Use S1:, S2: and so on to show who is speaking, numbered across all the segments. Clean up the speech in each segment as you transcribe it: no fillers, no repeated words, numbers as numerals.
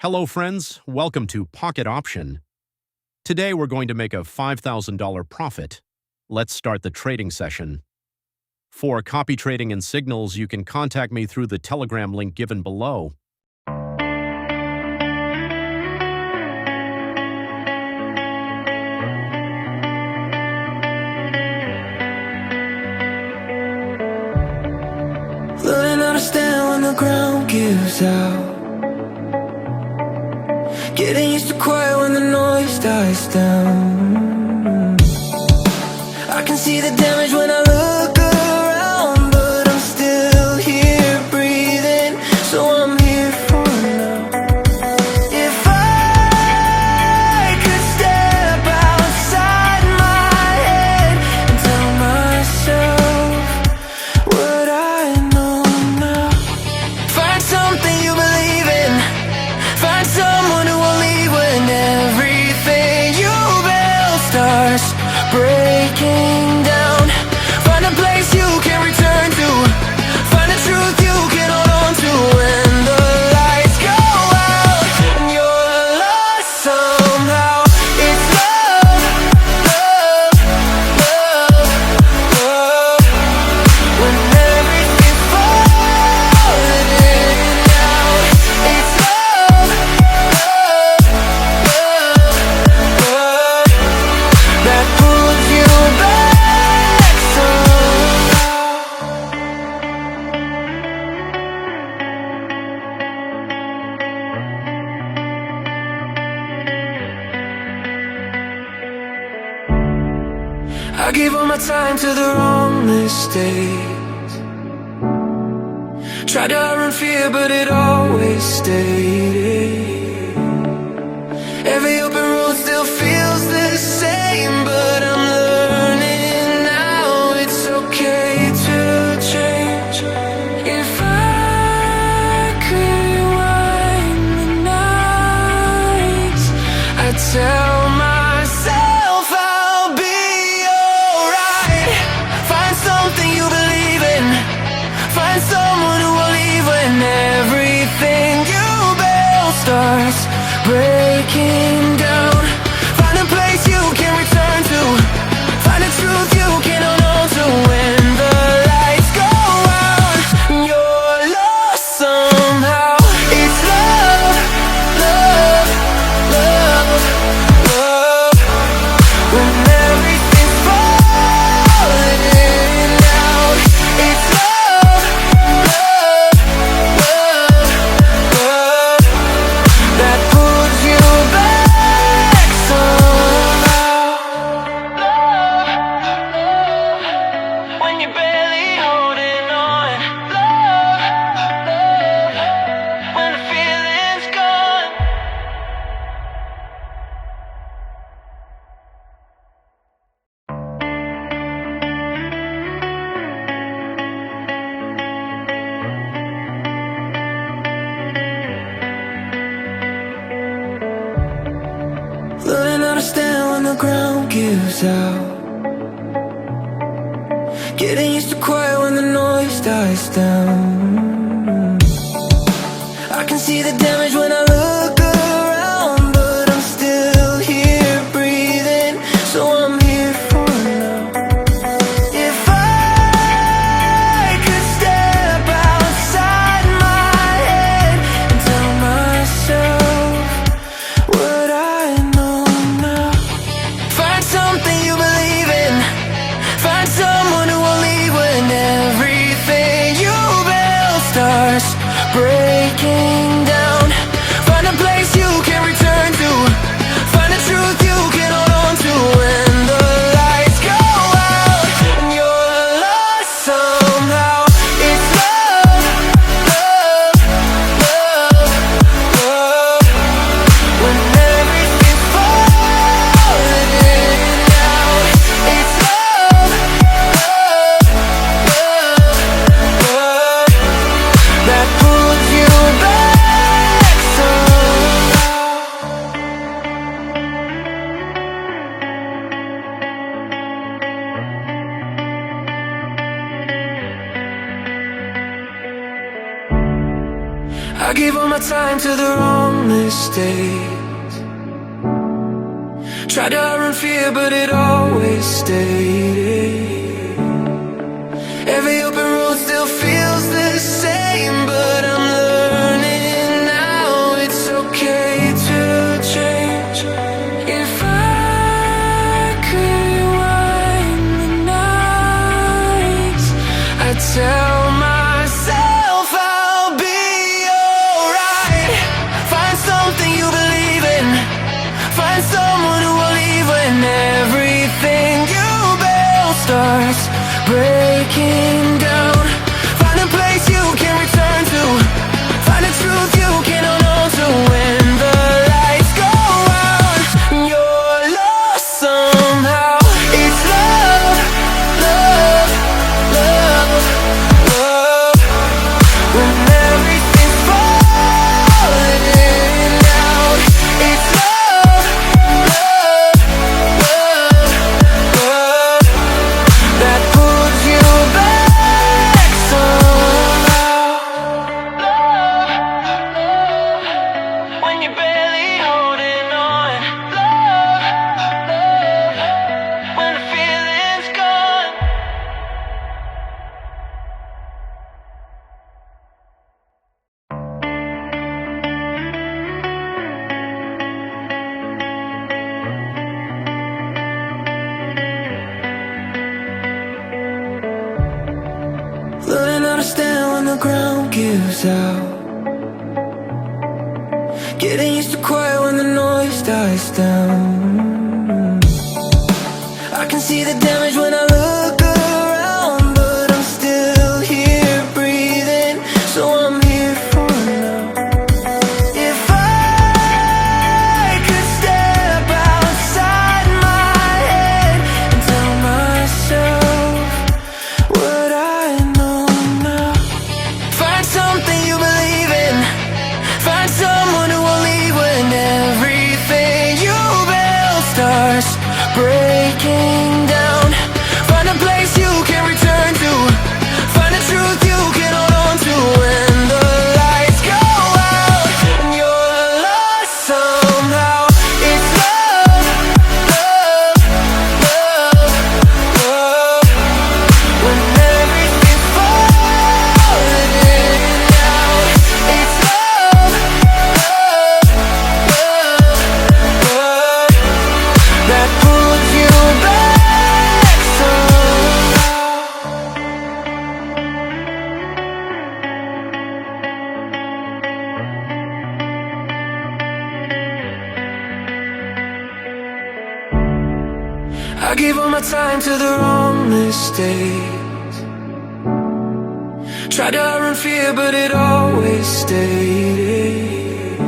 S1: Hello friends, welcome to Pocket Option. Today we're going to make a $5,000 profit. Let's start the trading session. For copy trading and signals, you can contact me through the Telegram link given below.
S2: Learning how to stand when the ground gives out. Getting used to quiet when the noise dies down. I can see the damage when I look around, but I'm still here breathing, so I'm here for now. If I could step outside my head and tell myself what I know now. Find something you believe in. Find someone who will leave when everything you build starts breaking down. Find a place you can return to. Find a truth you can hold on to when the lights go out and you're lost somehow. It's love, love, love, love. When everything's falling out, it's love, love, love, love that pulls you back somehow. I gave all my time to the wrong mistakes. Tried to outrun fear, but it always stayed. Every open road still feels the same, but I'm learning now it's okay to change. If I could rewind the nights, I'd tell myself I'll be alright. Find something you believe in. Find someone who will leave when everything you build starts breaking down. Find a place you can return to. Find a truth you can hold on to when the lights go out and you're lost somehow. It's love, love, love, love. When everything's falling out, it's love, love, love, love that pulls you back somehow. Love, when you're barely holding on. Love, when the feeling's gone. Learning how to stand when the ground gives out. Getting used to quiet when the noise dies down. I can see the damage when I look around, but I'm still here breathing, so I'm here for now. If I could step outside my head and tell myself what I know now. Find something you believe in. Find someone who will leave when everything you build starts breaking down. Find a place you can return to. Find a truth you can hold on to when the lights go out and you're lost somehow. It's love, love, love, love. When everything's falling out, it's love, love, love, love that pulls you back somehow. I gave all my time to the wrong mistakes. stays. Tried to run fear, but it always stayed. Every open road still feels the same, but I'm learning now it's okay to change. If I could rewind the nights, I'd tell myself I'll be alright. Find something you believe in. Find someone who will leave when everything you build starts breaking down. Find a place you can return to. Find a truth you can hold on to. When the lights go out and you're lost somehow, it's love, love, love, love. When everything's falling out, it's love, love, love, love. That pulls you back somehow. Love, when you're barely holding on. Love, when the feeling's gone. Learning how to stand when the ground gives out. Getting used to quiet when the noise dies down. I can see the damage when I look around, but I'm still here breathing, so I'm here for now. If I could step outside my head and tell myself what I know now. Find something you believe in. Find someone who will leave when everything you build starts breaking down. Find a place you can return to. Find a truth you can hold on to. When the lights go out and you're lost somehow, it's love, love, love, love. When everything's falling out, it's love, love, love, love. That pulls you back somehow. I gave all my time to the wrong mistakes. Tried to run fear, but it always stayed.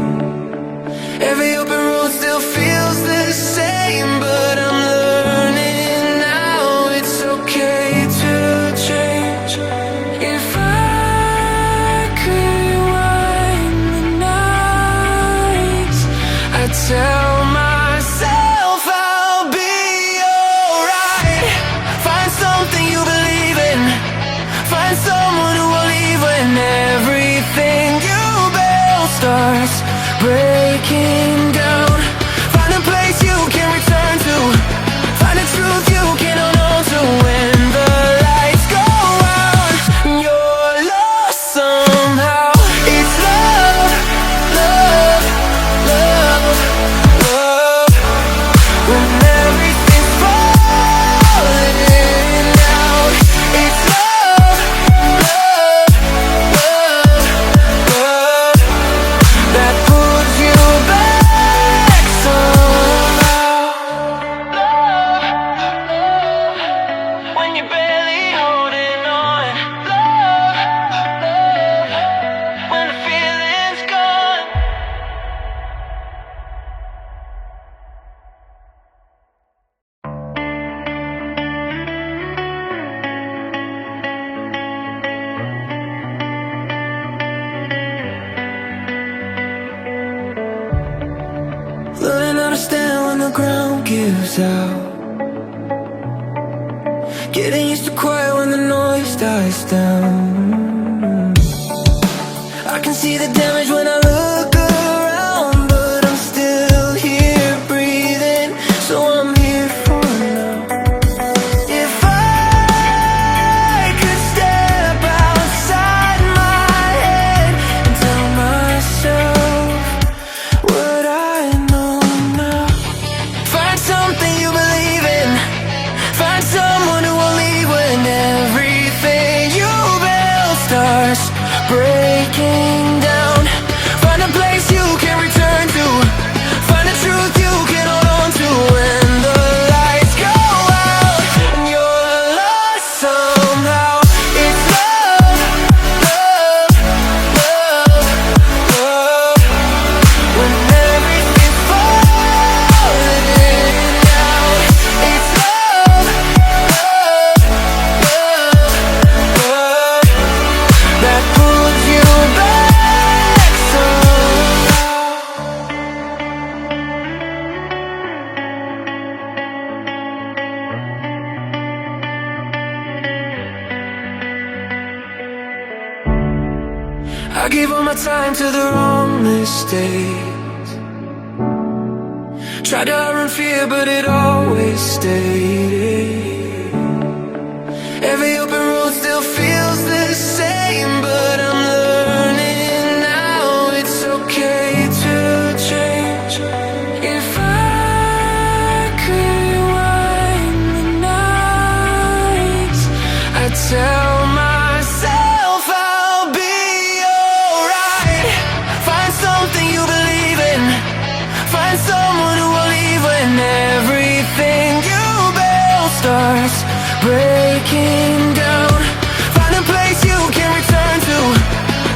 S2: Every open road still feels the same, but I'm learning now it's okay to change. If I could rewind the nights, I'd tell myself I'll be alright. Find something you believe in. Find someone who will leave when everything you build starts breaking down. Find a place you can return to. Find a truth you can hold on to. When the lights go out and you're lost somehow, it's love, love, love, love. When everything's falling out, it's love, love, love, love. That pulls you back somehow. Love, when you're barely holding on. Love, when the feeling's gone. Learning how to stand when the ground gives out. Getting used to quiet when the noise dies down. I can see the damage when I look around, but my time to the wrong mistakes. Tried to run fear, but it always stayed. Every open road still feels the same, but I'm learning now it's okay to change. If I could rewind the nights, I'd tell myself I'll be alright. Find something you believe in. Find someone who will leave when everything you build starts breaking down. Find a place you can return to.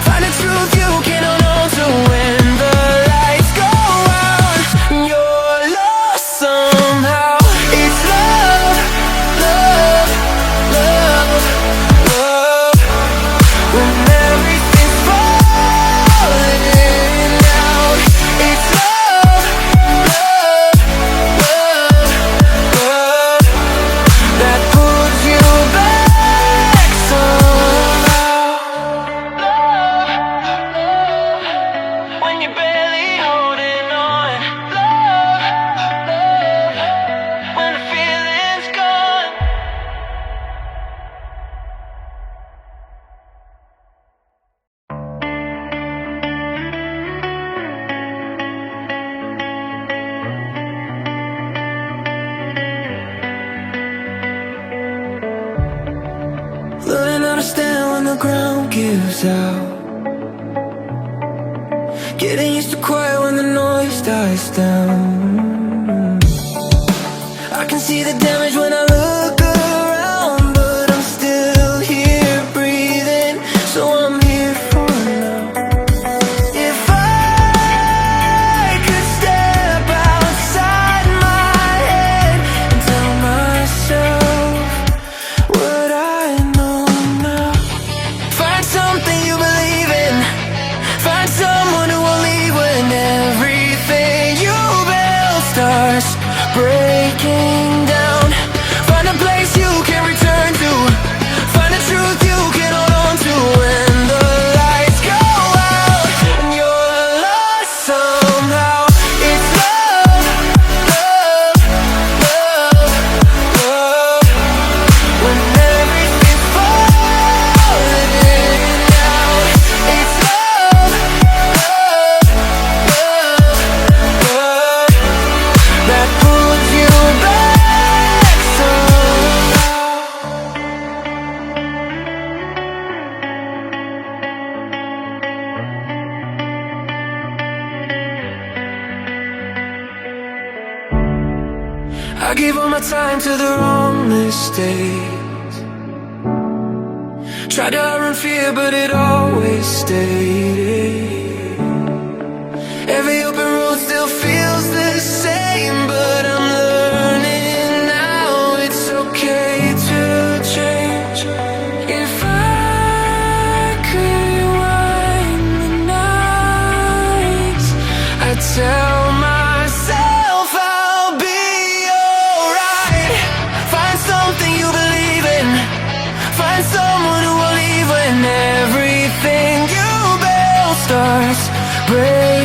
S2: Find a truth you can hold on to. When the lights go out and you're lost somehow, it's love, love, love, love. When everything's falling out, it's love, love, love, love. That pulls you back somehow. Love, love, when you're barely holding on. Love, love, when the feeling's gone. Learning how to stand when the ground gives out. Getting used to quiet when the noise dies down. I can see the damage when I look around, but I'm still here breathing, so I'm here for now. If I could step outside my head and tell myself what I know now. Find something you believe in. Find someone who will leave when everything you build starts breaking down. Find a place you can return to. Find a truth you can hold on to. When the lights go out and you're lost somehow, it's love, love, love, love. When everything's falling out, it's love, love, love, love. That pulls you back somehow. I gave all my time to the wrong mistakes. Tried to run fear, but it always stayed.